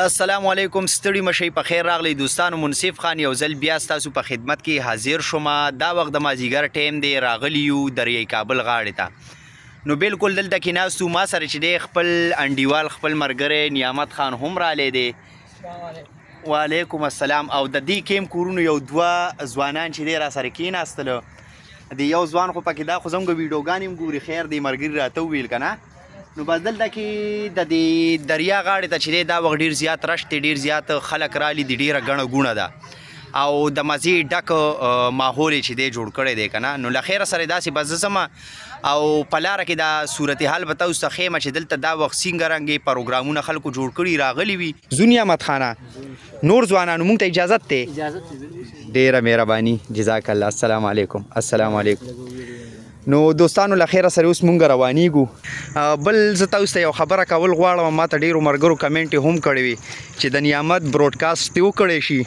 السلام علیکم ستړي مشي په خیر راغلی دوستانو. منصف خان یو ځل بیا ستاسو په خدمت کې حاضر شوم. دا وخت د مازیګر ټیم دی، راغلی یو دریای کابل غاړې ته. نو بالکل دلته کې ناستو، ما سره چې دی خپل انډیوال خپل ملګری نعمت خان هم رالی دی. وعلیکم السلام. او د دې کیم کورونو یو دوه ځوانان چې دی را سره کېناستله. د یو ځوان خو پکې دا خو زموږ ویډیوګانې هم ګوري، خیر دی ملګري راته وویل که نه. نو بس دلته کې د دې دریا غاړې ته چې دی دا وخت ډېر زیات رش دی، ډېر زیات خلک رالي دي، ډېره ګڼه ګوڼه ده او د مزې ډک ماحول یې چې دی جوړ کړی دی که نه. نو له خیره سره داسې به زه ځم او په لاره کې دا صورتحال به تاسو ته ښیم چې دلته دا وخت څنګه رنګې پروګرامونه خلکو جوړ کړي راغلي وي. زو نعمت خانه نور ځوانانو مونږ ته اجازت دی؟ ډېره مهرباني، جزاک الله. السلام علیکم. السلام علیکم. نو دوستانو له خیره سره اوس مونږ روانېږو. بل زه تاسو ته یو خبره کول غواړم، ما ته ډېرو ملګرو کمنټ یې هم کړی وي چې د نعمت براډکاسټ دې وکړی شي.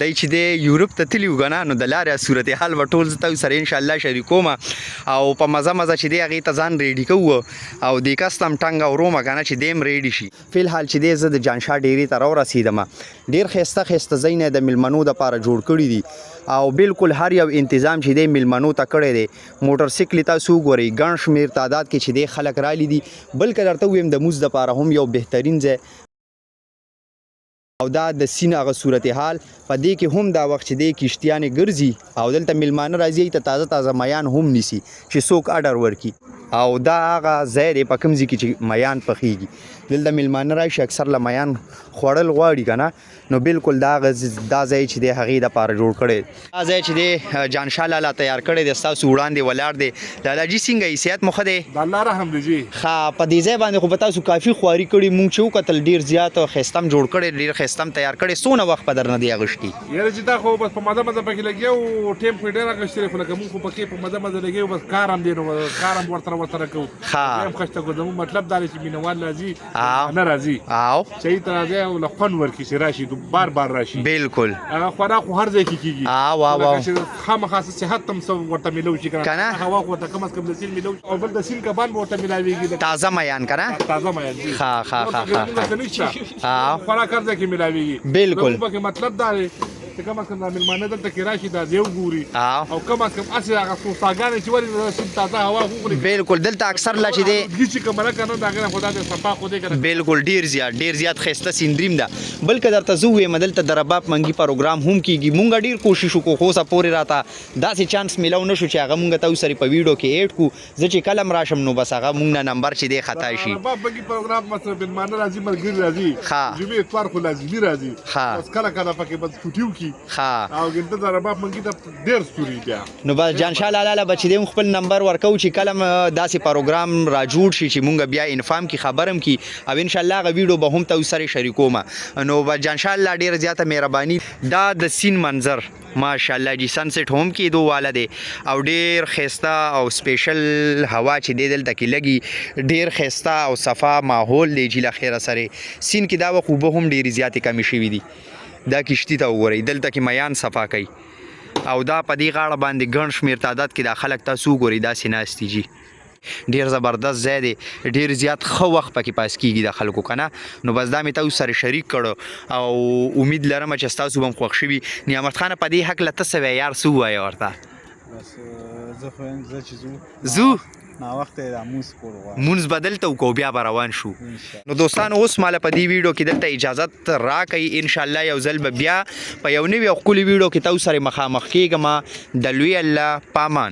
دی چې دی یورپ ته تلي وو که نه، نو د لارې صورتحال به ټول زه تاسو سره انشاءالله شریکوم او په مزه مزه چې دی هغې ته ځان ریډي کوو او دې کس ته هم ټنګ ورومه که نه چې دی هم ریډي شي. فلحال چې دی زه د جانشاه ډیرې ته راورسېدم. ډېر ښایسته ښایسته ځایونه د میلمنو دپاره جوړ کړي دي او بالکل هر یو انتظام چې دی میلمنو ته کړی دی. موټر سایکل تاسو وګورئ، ګڼ شمېر تعداد کې چې دی خلک رالی دي. بلکې درته ووایم د مونځ دپاره هم یو بهترین ځای او دا د سیند هغه صورتحال په دې کې هم دا وخت چې دی کشتیانې ګرځي او دلته میلمانه راځي ته تازه تازه میان هم نیسي چې څوک اډر ورکړي او دا هغه ځای دی په کوم ځای کې چې میان پخیږي. دلته میلمانه راشي اکثر له میان خوړل غواړي که نه. نو بالکل دا ځای چې دی هغې دپاره جوړ کړی. دا ځای چې دی جانشاه لالا تیار کړی دی، ستاسو وړاندې ولاړ دی. لالاجي څنګه یې؟ صحت مو ښه دی؟ د الله رحم دی جي. ښه، په دې ځای باندې خو به تاسو کافي خواري کړي. مونږ چې وکتل ډېر زیات ښایسته هم جوړ کړی، ډېر ښایسته هم تیار کړی. څونه وخت په در نه دی اخیستی؟ یاره چې دا خو بس په مزه مزه پکې لګیا و، ټیم خو یې ډېر اخیستلی، خو لکه مونږ خو پکې په مزه مزه لګیا و، بس کار هم دی نو کار هم ورسره کوو. ټیم خسته کړو. زموږ مطلب دا دی چې مینهوال راځي نه راځي او چې ته راځي او له خوند ورکړي چې راشي بار بار راشي. بالکل هغه خوراک خو هر ځای کې کېږي. خامخا صحت هم څه ورته میلو شي که نه، هوا خو ورته کم از کم د سیند میلو او بل د سیند کبان به ورته میلاویږي، تازه میان که نه، تازه میان. خوراک هر ځای کې میلاویږي. بالکل مطلب دا دی چې کم از کم دا میلمانه دلته کې راشي دا ځای وګوري او کم از کم هسې هغه سوساګانې چې ولې د سیند تازه هوا وخوري. بالکل دلته اکثر لا چې دی چې کمره که نه د هغې نه خو دا د صفا خو دی که نه. بالکل ډېر زیات ښایسته سیندریم ده. بلکې درته زه ووایم دلته د رباب منګي پروګرام هم کېږي. مونږ ډېر کوشش وکړو خو اوسه پورې راته داسې چانس میلاو نه شو چې هغه مونږ تاسو سره په ویډیو کې ایډ کړو. زه چې کله هم راشم نو بس هغه مونږ نه نمبر چې دی خطا شي. رباب منګي پروګرام مثلا میلمانه راځي، ملګري راځي، جمعې اتوار خو لازمي راځي، بس کله کله پکې بس چوټي وکړي او ګنده د رباب منګي ته ډېر ستوري بیا. نو بس جانشاه لالا به چې دی خپل نمبر ورکوو چې کله داسې پروګرام را جوړ شي چې مونږ بیا انفام کې خبر هم کړي او انشاءالله هغه ویډیو به هم تاسو سره شریکوم. نو بس جانشاه لالا ډېره زیاته مهرباني. دا د سیند منظر ماشاءالله جی سنسیټ هم کېدو واله دی او ډېر ښایسته او سپیشل هوا چې دی دلته کې لګي، ډېر ښایسته او صفا ماحول دی جي له خیره سره. سیند کې دا وخت اوبه هم ډېرې زیاتې کمې شوي دي. دا کشتي ته وګورئ، دلته کې میان صفا کوي او دا په دې غاړه باندې ګڼ شمېر تعداد کې دا خلک تاسو وګورئ داسې ناست دي جي. ډېر زبردست ځای دی، ډېر زیات ښه وخت پکې پاس کېږي د خلکو که نه. نو بس دا مې تاسو سره شریک کړو او امید لرم چې ستاسو به هم خوښ شوي. نعمت خانه په دې هکله ته څه وایې یار، څه ووایې ورته؟ بس زه خو یم زه چې ځو ناوخته یې دا مونځ کول غواړم، مونځ به دلته وکړو بیا به روان شو. نو دوستانو اوس ماله په دې ویډیو کې دلته اجازت راکوئ. انشاءالله یو ځل به بیا په یو نوي او ښکلي ویډیو کې تاسو سره مخامخ کېږم. د لوی الله پامان.